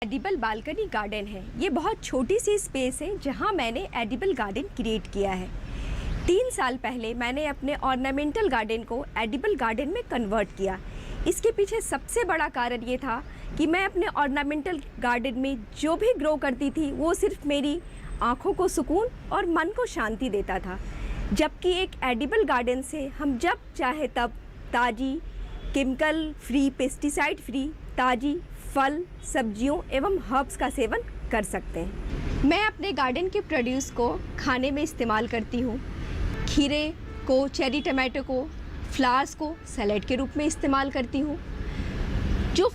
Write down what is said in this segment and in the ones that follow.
Edible balcony garden है। ये बहुत छोटी सी स्पेस है जहाँ मैंने एडिबल गार्डन क्रिएट किया है। 3 साल पहले मैंने अपने ऑर्नामेंटल गार्डन को एडिबल गार्डन में कन्वर्ट किया। इसके पीछे सबसे बड़ा कारण ये था कि मैं अपने ऑर्नामेंटल गार्डन में जो भी ग्रो करती थी वो सिर्फ मेरी आँखों को सुकून और मन को शांति देता था, जबकि एक एडिबल गार्डन से हम जब चाहे तब ताज़ी, केमिकल फ्री, पेस्टिसाइड फ्री ताज़ी फल, सब्जियों एवं हर्ब्स का सेवन कर सकते हैं। मैं अपने गार्डन के प्रोड्यूस को खाने में इस्तेमाल करती हूँ। खीरे को, चेरी टमाटो को, फ्लावर्स को सैलेड के रूप में इस्तेमाल करती हूँ। जो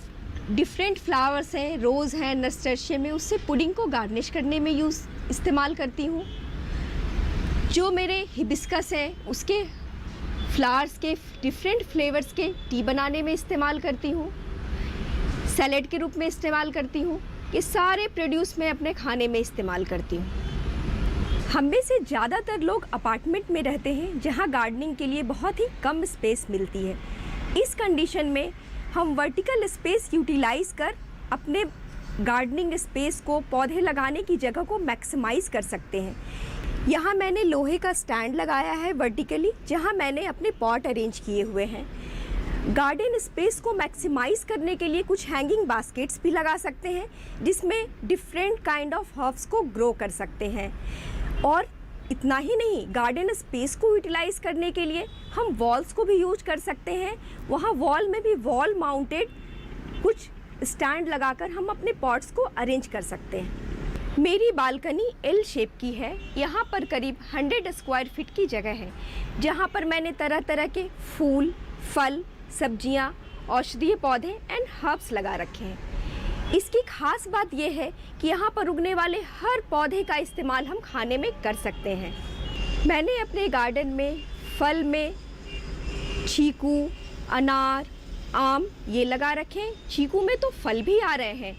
डिफरेंट फ्लावर्स हैं, रोज़ हैं, नस्टर्शियम में, उससे पुडिंग को गार्निश करने में इस्तेमाल करती हूँ। जो मेरे हिबिस्कस हैं उसके फ्लावर्स के डिफरेंट फ्लेवर्स के टी बनाने में इस्तेमाल करती हूँ। सैलेड के रूप में इस्तेमाल करती हूँ। ये सारे प्रोड्यूस मैं अपने खाने में इस्तेमाल करती हूँ। हम में से ज़्यादातर लोग अपार्टमेंट में रहते हैं जहाँ गार्डनिंग के लिए बहुत ही कम स्पेस मिलती है। इस कंडीशन में हम वर्टिकल स्पेस यूटिलाइज़ कर अपने गार्डनिंग स्पेस को, पौधे लगाने की जगह को मैक्सिमाइज़ कर सकते हैं। यहाँ मैंने लोहे का स्टैंड लगाया है वर्टिकली, जहाँ मैंने अपने पॉट अरेंज किए हुए हैं। गार्डन स्पेस को मैक्सिमाइज़ करने के लिए कुछ हैंगिंग बास्केट्स भी लगा सकते हैं, जिसमें डिफरेंट काइंड ऑफ हर्ब्स को ग्रो कर सकते हैं। और इतना ही नहीं, गार्डन स्पेस को यूटिलाइज़ करने के लिए हम वॉल्स को भी यूज कर सकते हैं। वहाँ वॉल में भी वॉल माउंटेड कुछ स्टैंड लगाकर हम अपने पॉट्स को अरेंज कर सकते हैं। मेरी बालकनी एल शेप की है। यहाँ पर करीब 100 स्क्वायर फीट की जगह है, जहाँ पर मैंने तरह तरह के फूल, फल, सब्जियाँ, औषधीय पौधे एंड हर्ब्स लगा रखे हैं। इसकी खास बात यह है कि यहाँ पर उगने वाले हर पौधे का इस्तेमाल हम खाने में कर सकते हैं। मैंने अपने गार्डन में फल में चीकू, अनार, आम ये लगा रखे हैं। चीकू में तो फल भी आ रहे हैं।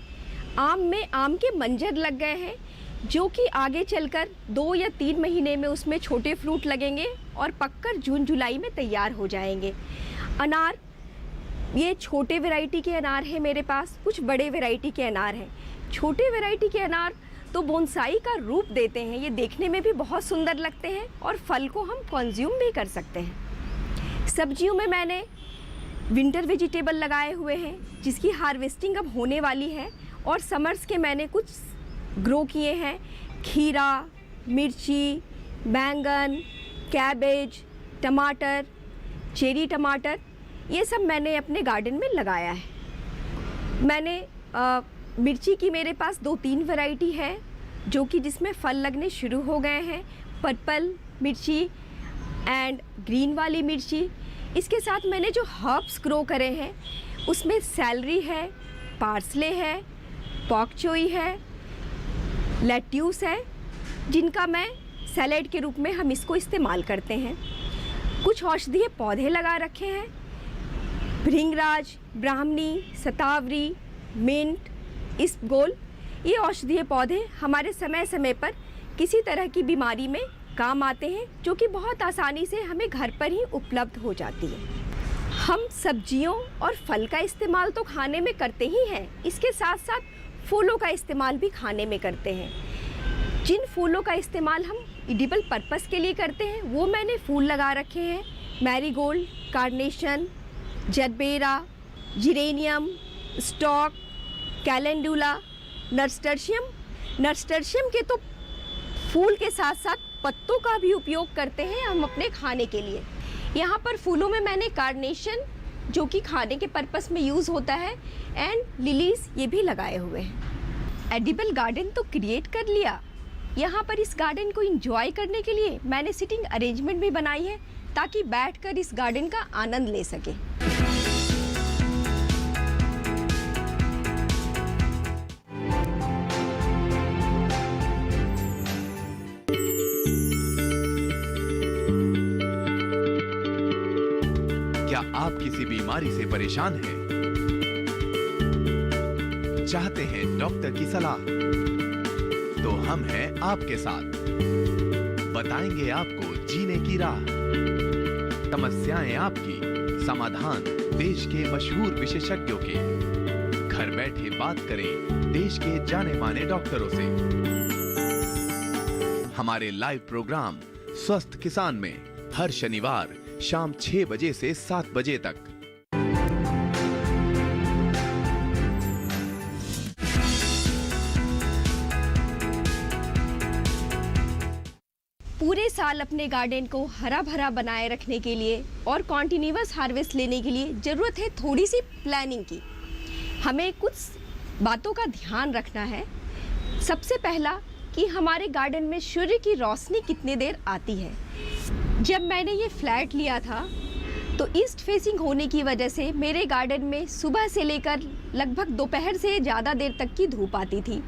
आम में आम के मंजर लग गए हैं, जो कि आगे चलकर 2 या 3 महीने में उसमें छोटे फ्रूट लगेंगे और पककर जून जुलाई में तैयार हो जाएंगे। अनार, ये छोटे वैरायटी के अनार हैं मेरे पास, कुछ बड़े वैरायटी के अनार हैं। छोटे वैरायटी के अनार तो बोनसाई का रूप देते हैं। ये देखने में भी बहुत सुंदर लगते हैं और फल को हम कंज्यूम भी कर सकते हैं। सब्जियों में मैंने विंटर वेजिटेबल लगाए हुए हैं, जिसकी हार्वेस्टिंग अब होने वाली है, और समर्स के मैंने कुछ ग्रो किए हैं। खीरा, मिर्ची, बैंगन, कैबेज, टमाटर, चेरी टमाटर, ये सब मैंने अपने गार्डन में लगाया है। मैंने मिर्ची की मेरे पास 2-3 वैरायटी है, जो कि जिसमें फल लगने शुरू हो गए हैं। पर्पल मिर्ची एंड ग्रीन वाली मिर्ची। इसके साथ मैंने जो हर्ब्स ग्रो करे हैं उसमें सैलरी है, पार्सले है, पॉक चोई है, लेट्यूस है, जिनका मैं सैलेड के रूप में हम इसको इस्तेमाल करते हैं। कुछ औषधीय पौधे लगा रखे हैं, भृंगराज, ब्राह्मणी, शतावरी, मिंट, इसबगोल। ये औषधीय पौधे हमारे समय समय पर किसी तरह की बीमारी में काम आते हैं, जो कि बहुत आसानी से हमें घर पर ही उपलब्ध हो जाती है। हम सब्जियों और फल का इस्तेमाल तो खाने में करते ही हैं, इसके साथ साथ फूलों का इस्तेमाल भी खाने में करते हैं। जिन फूलों का इस्तेमाल हम एडिबल पर्पस के लिए करते हैं, वो मैंने फूल लगा रखे हैं। Marigold, carnation, gerbera, geranium, stock, calendula, nasturtium. Nasturtium के तो फूल के साथ साथ पत्तों का भी उपयोग करते हैं हम अपने खाने के लिए। यहाँ पर फूलों में मैंने कार्नेशन, जो कि खाने के पर्पस में यूज़ होता है, एंड लिलीज ये भी लगाए हुए हैं। एडिबल गार्डन तो क्रिएट कर लिया। यहाँ पर इस गार्डन को एंजॉय करने के लिए मैंने सिटिंग अरेंजमेंट भी बनाई है, ताकि बैठकर इस गार्डन का आनंद ले सके। क्या आप किसी बीमारी से परेशान हैं? चाहते हैं डॉक्टर की सलाह? तो हम हैं आपके साथ। बताएंगे आपको जीने की राह। समस्याएं आपकी, समाधान देश के मशहूर विशेषज्ञों के। घर बैठे बात करें देश के जाने माने डॉक्टरों से। हमारे लाइव प्रोग्राम स्वस्थ किसान में हर शनिवार शाम 6 बजे से 7 बजे तक। पूरे साल अपने गार्डन को हरा भरा बनाए रखने के लिए और कॉन्टिन्यूअस हार्वेस्ट लेने के लिए ज़रूरत है थोड़ी सी प्लानिंग की। हमें कुछ बातों का ध्यान रखना है। सबसे पहला कि हमारे गार्डन में सूर्य की रोशनी कितने देर आती है। जब मैंने ये फ्लैट लिया था तो ईस्ट फेसिंग होने की वजह से मेरे गार्डन में सुबह से लेकर लगभग दोपहर से ज़्यादा देर तक की धूप आती थी।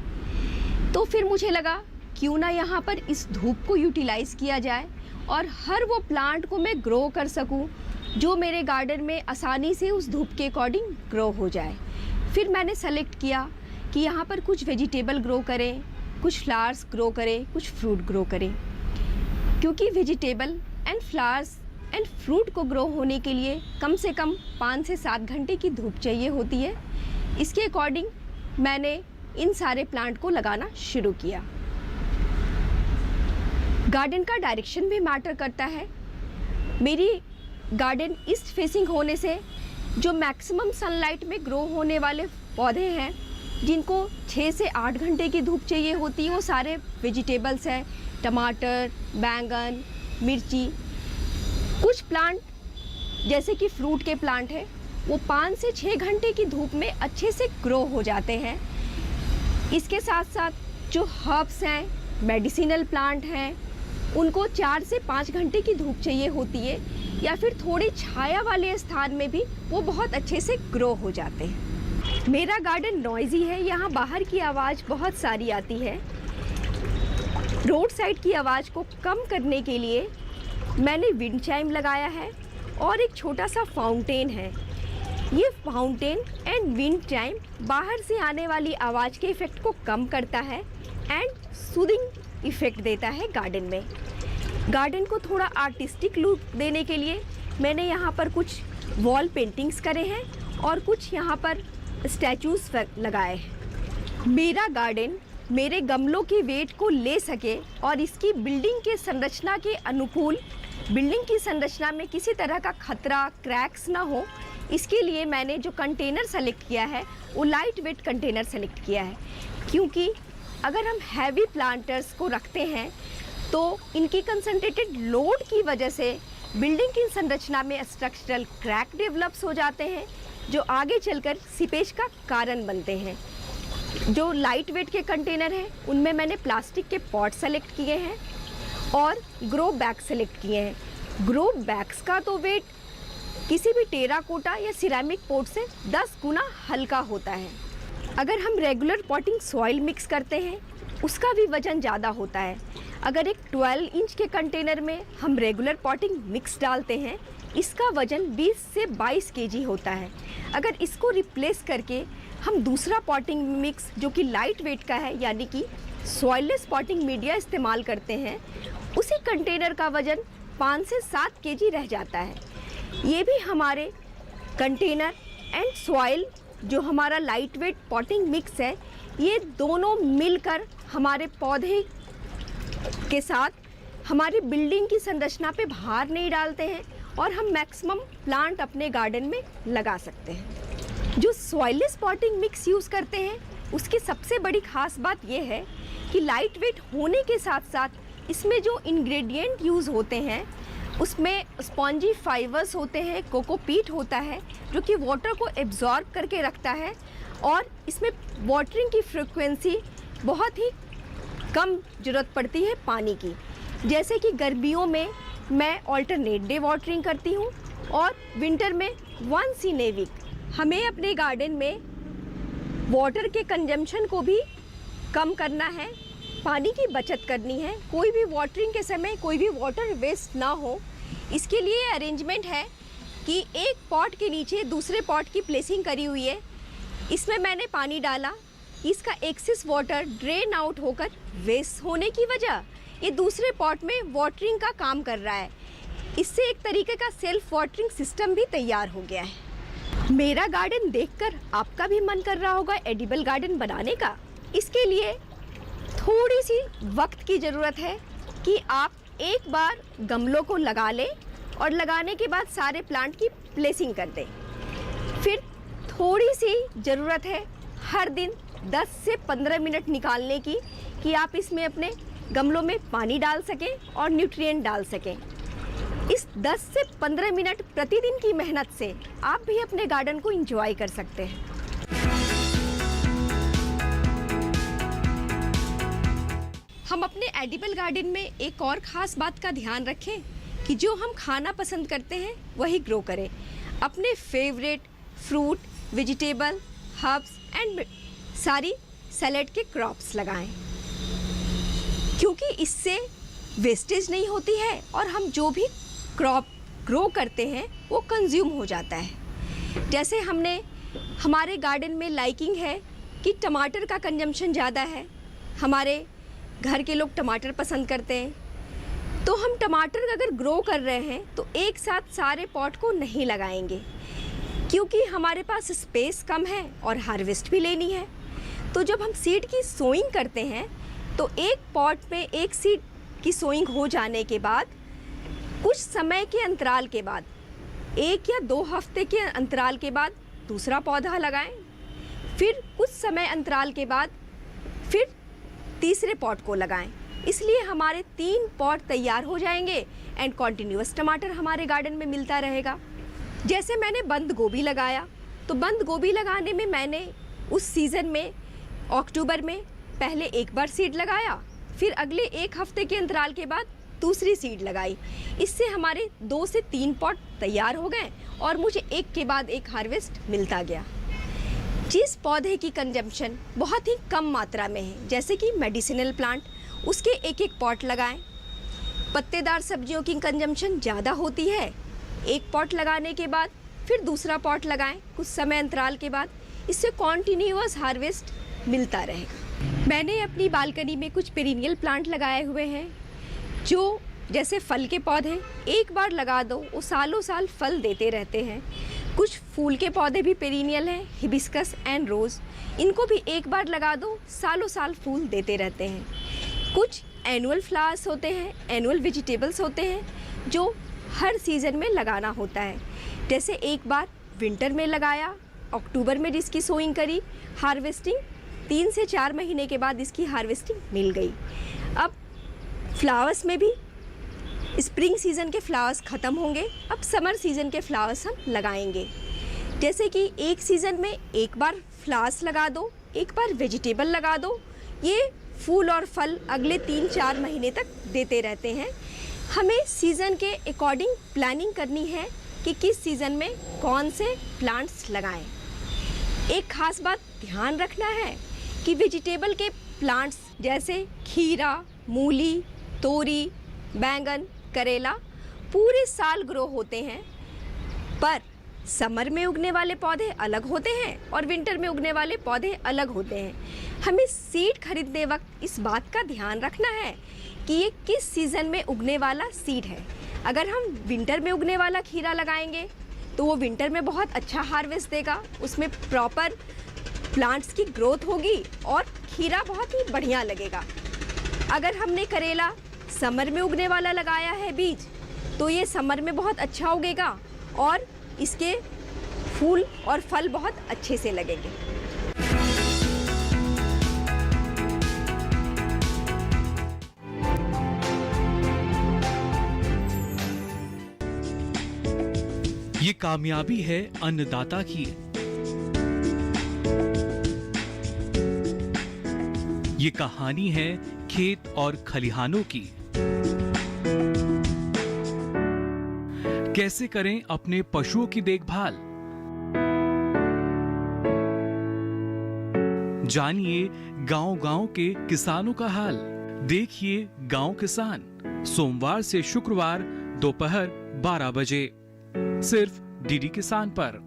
तो फिर मुझे लगा क्यों ना यहाँ पर इस धूप को यूटिलाइज़ किया जाए और हर वो प्लांट को मैं ग्रो कर सकूँ जो मेरे गार्डन में आसानी से उस धूप के अकॉर्डिंग ग्रो हो जाए। फिर मैंने सेलेक्ट किया कि यहाँ पर कुछ वेजिटेबल ग्रो करें, कुछ फ्लावर्स ग्रो करें, कुछ फ्रूट ग्रो करें, क्योंकि vegetable and flowers and fruit को ग्रो होने के लिए कम से कम 5 से 7 घंटे की धूप चाहिए होती है। इसके अकॉर्डिंग मैंने इन सारे प्लांट को लगाना शुरू किया। गार्डन का डायरेक्शन भी मैटर करता है। मेरी गार्डन ईस्ट फेसिंग होने से जो मैक्सिमम सनलाइट में ग्रो होने वाले पौधे हैं जिनको 6 से 8 घंटे की धूप चाहिए होती है वो सारे वेजिटेबल्स हैं, टमाटर, बैंगन, मिर्ची। कुछ प्लांट जैसे कि फ्रूट के प्लांट हैं वो 5 से 6 घंटे की धूप में अच्छे से ग्रो हो जाते हैं। इसके साथ साथ जो हर्ब्स हैं, मेडिसिनल प्लांट हैं, उनको 4 से 5 घंटे की धूप चाहिए होती है या फिर थोड़ी छाया वाले स्थान में भी वो बहुत अच्छे से ग्रो हो जाते हैं। मेरा गार्डन नॉइजी है, यहाँ बाहर की आवाज़ बहुत सारी आती है। रोड साइड की आवाज़ को कम करने के लिए मैंने विंड चाइम लगाया है और एक छोटा सा फाउंटेन है। ये फाउंटेन एंड विंड चाइम बाहर से आने वाली आवाज़ के इफ़ेक्ट को कम करता है एंड सूदिंग इफ़ेक्ट देता है गार्डन में। गार्डन को थोड़ा आर्टिस्टिक लुक देने के लिए मैंने यहाँ पर कुछ वॉल पेंटिंग्स करे हैं और कुछ यहाँ पर स्टैचूज लगाए हैं। मेरा गार्डन मेरे गमलों की वेट को ले सके और इसकी बिल्डिंग के संरचना के अनुकूल, बिल्डिंग की संरचना में किसी तरह का खतरा, क्रैक्स ना हो, इसके लिए मैंने जो कंटेनर सेलेक्ट किया है वो लाइट वेट कंटेनर सेलेक्ट किया है। क्योंकि अगर हम हैवी प्लांटर्स को रखते हैं तो इनकी कंसंट्रेटेड लोड की वजह से बिल्डिंग की संरचना में स्ट्रक्चरल क्रैक डेवलप्स हो जाते हैं जो आगे चलकर सीपेज का कारण बनते हैं। जो लाइट वेट के कंटेनर हैं उनमें मैंने प्लास्टिक के पॉट सेलेक्ट किए हैं और ग्रो बैग सेलेक्ट किए हैं। ग्रो बैग्स का तो वेट किसी भी टेराकोटा या सिरेमिक पॉट से 10 गुना हल्का होता है। अगर हम रेगुलर पॉटिंग सॉइल मिक्स करते हैं उसका भी वज़न ज़्यादा होता है। अगर एक 12 इंच के कंटेनर में हम रेगुलर पॉटिंग मिक्स डालते हैं इसका वज़न 20 से 22 केजी होता है। अगर इसको रिप्लेस करके हम दूसरा पॉटिंग मिक्स जो कि लाइट वेट का है यानी कि सॉइललेस पॉटिंग मीडिया इस्तेमाल करते हैं उसी कंटेनर का वज़न 5 से 7 केजी रह जाता है। ये भी हमारे कंटेनर एंड सॉइल जो हमारा लाइट वेट पॉटिंग मिक्स है ये दोनों मिलकर हमारे पौधे के साथ हमारी बिल्डिंग की संरचना पे भार नहीं डालते हैं और हम मैक्सिमम प्लांट अपने गार्डन में लगा सकते हैं। जो सॉइललेस पॉटिंग मिक्स यूज़ करते हैं उसकी सबसे बड़ी खास बात यह है कि लाइट वेट होने के साथ साथ इसमें जो इंग्रेडिएंट यूज़ होते हैं उसमें स्पॉन्जी फाइबर्स होते हैं, कोकोपीट होता है जो कि वाटर को एब्जॉर्ब करके रखता है और इसमें वाटरिंग की फ्रिक्वेंसी बहुत ही कम ज़रूरत पड़ती है पानी की। जैसे कि गर्मियों में मैं ऑल्टरनेट डे वाटरिंग करती हूँ और विंटर में वंस इन ए वीक। हमें अपने गार्डन में वाटर के कंजम्पशन को भी कम करना है, पानी की बचत करनी है। कोई भी वाटरिंग के समय कोई भी वाटर वेस्ट ना हो, इसके लिए अरेंजमेंट है कि एक पॉट के नीचे दूसरे पॉट की प्लेसिंग करी हुई है। इसमें मैंने पानी डाला, इसका एक्सेस वाटर ड्रेन आउट होकर वेस्ट होने की वजह ये दूसरे पॉट में वाटरिंग का काम कर रहा है। इससे एक तरीके का सेल्फ वाटरिंग सिस्टम भी तैयार हो गया है। मेरा गार्डन देखकर आपका भी मन कर रहा होगा एडिबल गार्डन बनाने का। इसके लिए थोड़ी सी वक्त की ज़रूरत है कि आप एक बार गमलों को लगा लें और लगाने के बाद सारे प्लांट की प्लेसिंग कर दें। फिर थोड़ी सी ज़रूरत है हर दिन 10 से 15 मिनट निकालने की कि आप इसमें अपने गमलों में पानी डाल सकें और न्यूट्रिएंट डाल सकें। इस 10 से 15 मिनट प्रतिदिन की मेहनत से आप भी अपने गार्डन को एंजॉय कर सकते हैं। हम अपने एडिबल गार्डन में एक और ख़ास बात का ध्यान रखें कि जो हम खाना पसंद करते हैं वही ग्रो करें। अपने favourite fruit, vegetable, herbs and सारी सैलेड के क्रॉप्स लगाएं, क्योंकि इससे वेस्टेज नहीं होती है और हम जो भी क्रॉप ग्रो करते हैं वो कंज्यूम हो जाता है। जैसे हमारे गार्डन में लाइकिंग है कि टमाटर का कंजम्पशन ज़्यादा है, हमारे घर के लोग टमाटर पसंद करते हैं, तो हम टमाटर अगर ग्रो कर रहे हैं तो एक साथ सारे पॉट को नहीं लगाएंगे, क्योंकि हमारे पास स्पेस कम है और हार्वेस्ट भी लेनी है। तो जब हम सीड की सोइंग करते हैं तो एक पॉट में एक सीड की सोइंग हो जाने के बाद कुछ समय के अंतराल के बाद 1 या 2 हफ्ते के अंतराल के बाद दूसरा पौधा लगाएं, फिर कुछ समय अंतराल के बाद फिर तीसरे पॉट को लगाएं। इसलिए हमारे 3 पॉट तैयार हो जाएंगे एंड कॉन्टिन्यूअस टमाटर हमारे गार्डन में मिलता रहेगा। जैसे मैंने बंद गोभी लगाया, तो बंद गोभी लगाने में मैंने उस सीज़न में अक्टूबर में पहले एक बार सीड लगाया, फिर अगले 1 हफ्ते के अंतराल के बाद दूसरी सीड लगाई। इससे हमारे 2 से 3 पॉट तैयार हो गए और मुझे एक के बाद एक हार्वेस्ट मिलता गया। जिस पौधे की कंजम्पशन बहुत ही कम मात्रा में है, जैसे कि मेडिसिनल प्लांट, उसके एक एक पॉट लगाएं। पत्तेदार सब्जियों की कंजम्पशन ज़्यादा होती है, एक पॉट लगाने के बाद फिर दूसरा पॉट लगाएं कुछ समय अंतराल के बाद। इससे कॉन्टिन्यूअस हार्वेस्ट मिलता रहेगा। मैंने अपनी बालकनी में कुछ पेरिनियल प्लांट लगाए हुए हैं, जो जैसे फल के पौधे एक बार लगा दो वो सालों साल फल देते रहते हैं। कुछ फूल के पौधे भी पेरिनियल हैं, हिबिस्कस एंड रोज़, इनको भी एक बार लगा दो सालों साल फूल देते रहते हैं। कुछ एनुअल फ्लावर्स होते हैं, एनुअल वेजिटेबल्स होते हैं, जो हर सीज़न में लगाना होता है। जैसे एक बार विंटर में लगाया, अक्टूबर में जिसकी सोइंग करी, हार्वेस्टिंग 3 से 4 महीने के बाद इसकी हार्वेस्टिंग मिल गई। अब फ्लावर्स में भी स्प्रिंग सीज़न के फ्लावर्स ख़त्म होंगे, अब समर सीज़न के फ्लावर्स हम लगाएंगे। जैसे कि एक सीज़न में एक बार फ्लावर्स लगा दो, एक बार वेजिटेबल लगा दो, ये फूल और फल अगले 3-4 महीने तक देते रहते हैं। हमें सीज़न के अकॉर्डिंग प्लानिंग करनी है कि किस सीज़न में कौन से प्लांट्स लगाएं। एक ख़ास बात ध्यान रखना है कि वेजिटेबल के प्लांट्स जैसे खीरा, मूली, तोरी, बैंगन, करेला पूरे साल ग्रो होते हैं, पर समर में उगने वाले पौधे अलग होते हैं और विंटर में उगने वाले पौधे अलग होते हैं। हमें सीड खरीदते वक्त इस बात का ध्यान रखना है कि ये किस सीज़न में उगने वाला सीड है। अगर हम विंटर में उगने वाला खीरा लगाएंगे तो वो विंटर में बहुत अच्छा हार्वेस्ट देगा, उसमें प्रॉपर प्लांट्स की ग्रोथ होगी और खीरा बहुत ही बढ़िया लगेगा। अगर हमने करेला समर में उगने वाला लगाया है बीज, तो ये समर में बहुत अच्छा उगेगा और इसके फूल और फल बहुत अच्छे से लगेंगे। ये कामयाबी है अन्नदाता की। ये कहानी है खेत और खलिहानों की। कैसे करें अपने पशुओं की देखभाल, जानिए गांव-गांव के किसानों का हाल। देखिए गांव किसान, सोमवार से शुक्रवार दोपहर 12 बजे सिर्फ डीडी किसान पर।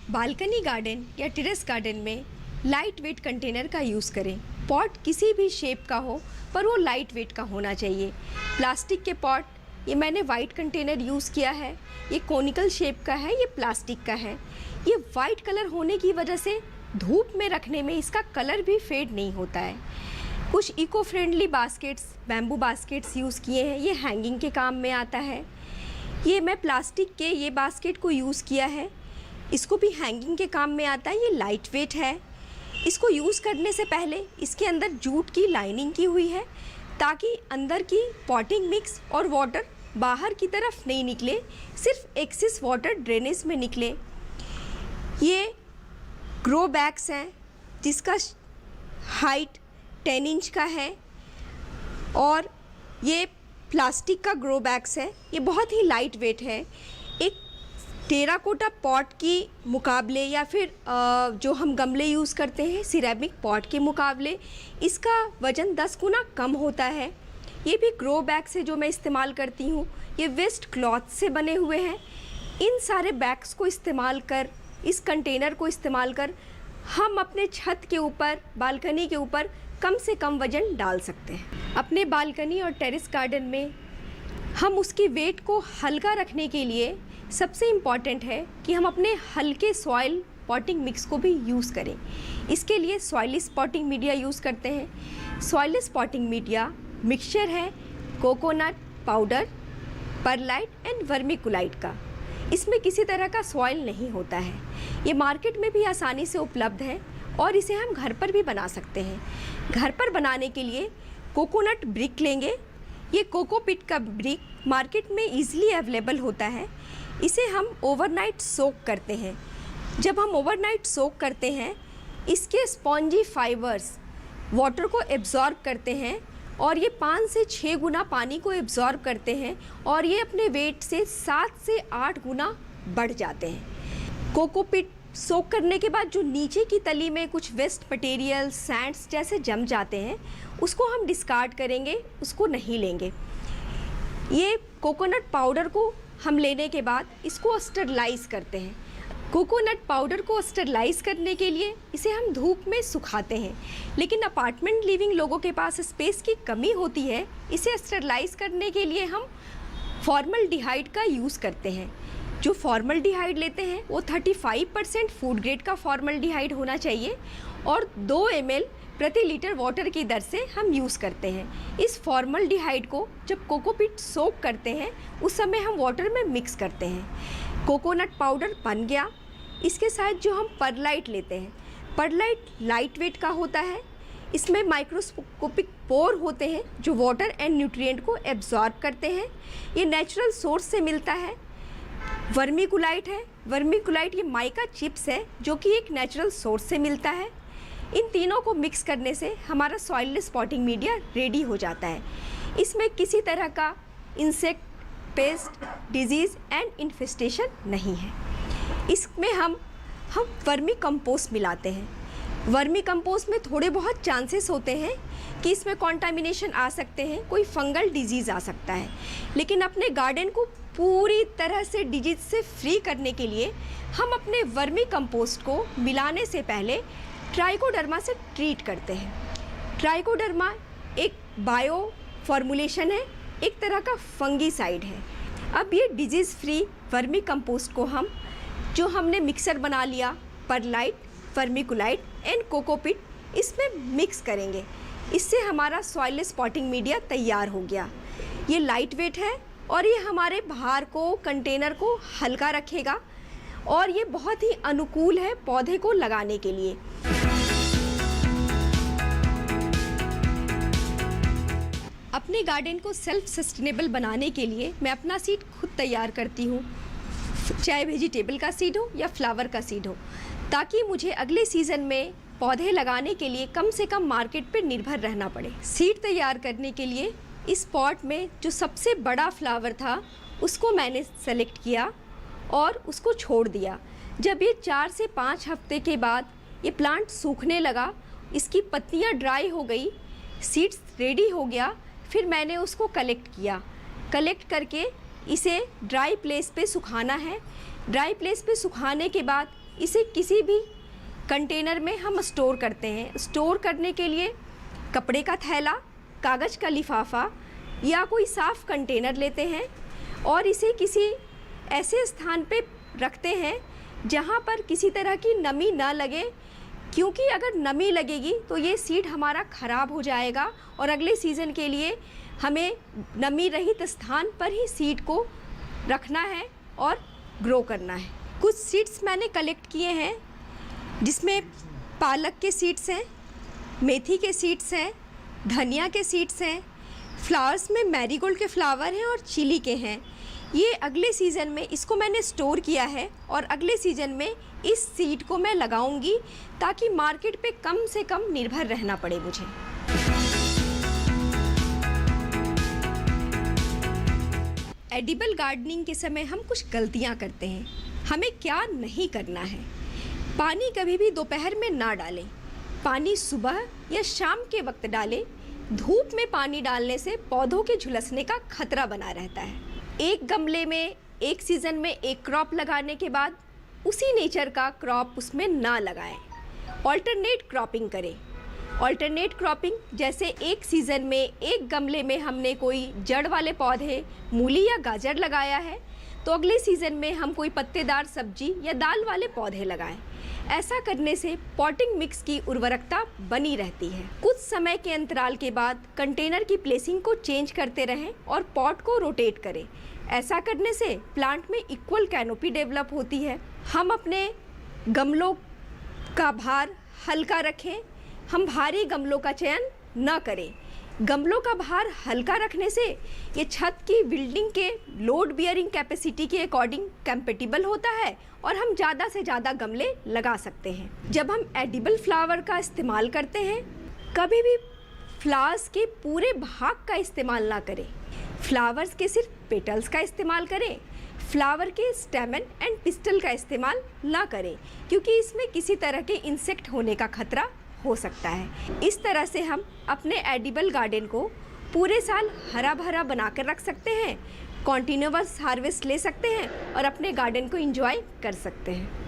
बालकनी गार्डन या टेरेस गार्डन में लाइट वेट कंटेनर का यूज़ करें। पॉट किसी भी शेप का हो पर वो लाइट वेट का होना चाहिए। प्लास्टिक के पॉट, ये मैंने वाइट कंटेनर यूज़ किया है, ये कोनिकल शेप का है, ये प्लास्टिक का है। ये वाइट कलर होने की वजह से धूप में रखने में इसका कलर भी फेड नहीं होता है। कुछ eco friendly baskets, bamboo baskets use किए हैं, ये हैंगिंग के काम में आता है। ये मैं प्लास्टिक के ये बास्केट को यूज़ किया है, इसको भी हैंगिंग के काम में आता है। ये लाइट वेट है। इसको यूज़ करने से पहले इसके अंदर जूट की लाइनिंग की हुई है ताकि अंदर की पॉटिंग मिक्स और वाटर बाहर की तरफ नहीं निकले, सिर्फ एक्सेस वाटर ड्रेनेज में निकले। ये ग्रो बैग्स हैं जिसका हाइट 10 इंच का है और ये प्लास्टिक का ग्रो बैग्स है। ये बहुत ही लाइट वेट है। एक टेराकोटा पॉट की मुकाबले या फिर जो हम गमले यूज़ करते हैं सिरेमिक पॉट के मुकाबले इसका वज़न 10 गुना कम होता है। ये भी ग्रो बैग्स है जो मैं इस्तेमाल करती हूँ। ये वेस्ट क्लॉथ से बने हुए हैं। इन सारे बैग्स को इस्तेमाल कर, इस कंटेनर को इस्तेमाल कर हम अपने छत के ऊपर, बालकनी के ऊपर कम से कम वज़न डाल सकते हैं। अपने बालकनी और टेरेस गार्डन में हम उसकी वेट को हल्का रखने के लिए सबसे इम्पॉर्टेंट है कि हम अपने हल्के सॉइल पॉटिंग मिक्स को भी यूज़ करें। इसके लिए सॉइलिस पॉटिंग मीडिया यूज़ करते हैं। सॉइलिस पॉटिंग मीडिया मिक्सचर है coconut powder, perlite and vermiculite का। इसमें किसी तरह का सॉइल नहीं होता है। ये मार्केट में भी आसानी से उपलब्ध है और इसे हम घर पर भी बना सकते हैं। घर पर बनाने के लिए कोकोनट ब्रिक लेंगे। ये कोकोपीट का ब्रिक मार्केट में ईज़िली अवेलेबल होता है। इसे हम ओवरनाइट सोक करते हैं। जब हम ओवरनाइट सोक करते हैं, इसके स्पॉन्जी फाइबर्स वाटर को एब्जॉर्ब करते हैं और ये 5 से 6 गुना पानी को एब्जॉर्ब करते हैं और ये अपने वेट से 7 से 8 गुना बढ़ जाते हैं। कोकोपीट सोक करने के बाद जो नीचे की तली में कुछ वेस्ट मटेरियल, सैंड्स जैसे जम जाते हैं, उसको हम डिस्कार्ड करेंगे, उसको नहीं लेंगे। ये कोकोनट पाउडर को हम लेने के बाद इसको स्टरलाइज करते हैं। कोकोनट पाउडर को स्टरलाइज करने के लिए इसे हम धूप में सुखाते हैं, लेकिन अपार्टमेंट लिविंग लोगों के पास स्पेस की कमी होती है। इसे स्टरलाइज करने के लिए हम फॉर्मल्डिहाइड का यूज़ करते हैं। जो फॉर्मल्डिहाइड लेते हैं वो 35% फूड ग्रेड का फॉर्मल्डिहाइड होना चाहिए और 2 ml प्रति लीटर वाटर की दर से हम यूज़ करते हैं। इस फॉर्मल्डिहाइड को जब कोकोपीट सोक करते हैं उस समय हम वाटर में मिक्स करते हैं। कोकोनट पाउडर बन गया। इसके साथ जो हम परलाइट लेते हैं, परलाइट लाइट वेट का होता है। इसमें माइक्रोस्कोपिक पोर होते हैं जो वाटर एंड न्यूट्रिएंट को एब्जॉर्ब करते हैं। ये नेचुरल सोर्स से मिलता है। वर्मिकुलाइट है। वर्मिकुलाइट ये माइका चिप्स है जो कि एक नेचुरल सोर्स से मिलता है। इन तीनों को मिक्स करने से हमारा सॉइललेस पॉटिंग मीडिया रेडी हो जाता है। इसमें किसी तरह का insect, paste, disease and infestation नहीं है। इसमें हम वर्मी कंपोस्ट मिलाते हैं। वर्मी कंपोस्ट में थोड़े बहुत चांसेस होते हैं कि इसमें कॉन्टामिनेशन आ सकते हैं, कोई फंगल डिजीज़ आ सकता है, लेकिन अपने गार्डन को पूरी तरह से डिजीज से फ्री करने के लिए हम अपने वर्मी कंपोस्ट को मिलाने से पहले ट्राइकोडर्मा से ट्रीट करते हैं। ट्राइकोडर्मा एक बायो फॉर्मुलेशन है, एक तरह का फंगीसाइड है। अब ये डिजीज़ फ्री वर्मी कंपोस्ट को हम जो हमने मिक्सर बना लिया, परलाइट, वर्मिकुलाइट एंड कोकोपीट, इसमें मिक्स करेंगे। इससे हमारा सॉइललेस पॉटिंग मीडिया तैयार हो गया। ये लाइट वेट है और ये हमारे भार को, कंटेनर को हल्का रखेगा और ये बहुत ही अनुकूल है पौधे को लगाने के लिए। अपने गार्डन को सेल्फ सस्टेनेबल बनाने के लिए मैं अपना सीड खुद तैयार करती हूँ, चाहे वेजिटेबल का सीड हो या फ्लावर का सीड हो, ताकि मुझे अगले सीज़न में पौधे लगाने के लिए कम से कम मार्केट पर निर्भर रहना पड़े। सीड तैयार करने के लिए इस पॉट में जो सबसे बड़ा फ्लावर था उसको मैंने सेलेक्ट किया और उसको छोड़ दिया। जब ये 4 से 5 हफ्ते के बाद ये प्लांट सूखने लगा, इसकी पत्तियां ड्राई हो गई, सीड्स रेडी हो गया, फिर मैंने उसको कलेक्ट किया। कलेक्ट करके इसे ड्राई प्लेस पे सुखाना है। ड्राई प्लेस पे सुखाने के बाद इसे किसी भी कंटेनर में हम स्टोर करते हैं। स्टोर करने के लिए कपड़े का थैला, कागज़ का लिफाफा या कोई साफ़ कंटेनर लेते हैं और इसे किसी ऐसे स्थान पे रखते हैं जहाँ पर किसी तरह की नमी ना लगे, क्योंकि अगर नमी लगेगी तो ये सीड हमारा ख़राब हो जाएगा और अगले सीज़न के लिए हमें नमी रहित स्थान पर ही सीड को रखना है और ग्रो करना है। कुछ सीड्स मैंने कलेक्ट किए हैं जिसमें पालक के सीड्स हैं, मेथी के सीड्स हैं, धनिया के सीड्स हैं, फ्लावर्स में मैरीगोल्ड के फ्लावर हैं और चिली के हैं। ये अगले सीज़न में इसको मैंने स्टोर किया है और अगले सीज़न में इस सीड को मैं लगाऊंगी ताकि मार्केट पे कम से कम निर्भर रहना पड़े मुझे। एडिबल गार्डनिंग के समय हम कुछ गलतियां करते हैं। हमें क्या नहीं करना है? पानी कभी भी दोपहर में ना डालें। पानी सुबह या शाम के वक्त डालें। धूप में पानी डालने से पौधों के झुलसने का खतरा बना रहता है। एक गमले में एक सीज़न में एक क्रॉप लगाने के बाद उसी नेचर का क्रॉप उसमें ना लगाएं। ऑल्टरनेट क्रॉपिंग करें। ऑल्टरनेट क्रॉपिंग जैसे एक सीज़न में एक गमले में हमने कोई जड़ वाले पौधे, मूली या गाजर लगाया है, तो अगले सीज़न में हम कोई पत्तेदार सब्जी या दाल वाले पौधे लगाएं। ऐसा करने से पॉटिंग मिक्स की उर्वरकता बनी रहती है। कुछ समय के अंतराल के बाद कंटेनर की प्लेसिंग को चेंज करते रहें और पॉट को रोटेट करें। ऐसा करने से प्लांट में इक्वल कैनोपी डेवलप होती है। हम अपने गमलों का भार हल्का रखें। हम भारी गमलों का चयन न करें। गमलों का भार हल्का रखने से ये छत की बिल्डिंग के लोड बियरिंग कैपेसिटी के अकॉर्डिंग कंपैटिबल होता है और हम ज़्यादा से ज़्यादा गमले लगा सकते हैं। जब हम एडिबल फ्लावर का इस्तेमाल करते हैं, कभी भी फ्लावर्स के पूरे भाग का इस्तेमाल ना करें। फ्लावर्स के सिर्फ पेटल्स का इस्तेमाल करें। फ्लावर के स्टेमन एंड पिस्टल का इस्तेमाल ना करें, क्योंकि इसमें किसी तरह के इंसेक्ट होने का खतरा हो सकता है। इस तरह से हम अपने एडिबल गार्डन को पूरे साल हरा भरा बनाकर रख सकते हैं, कॉन्टिन्यूअस हार्वेस्ट ले सकते हैं और अपने गार्डन को एंजॉय कर सकते हैं।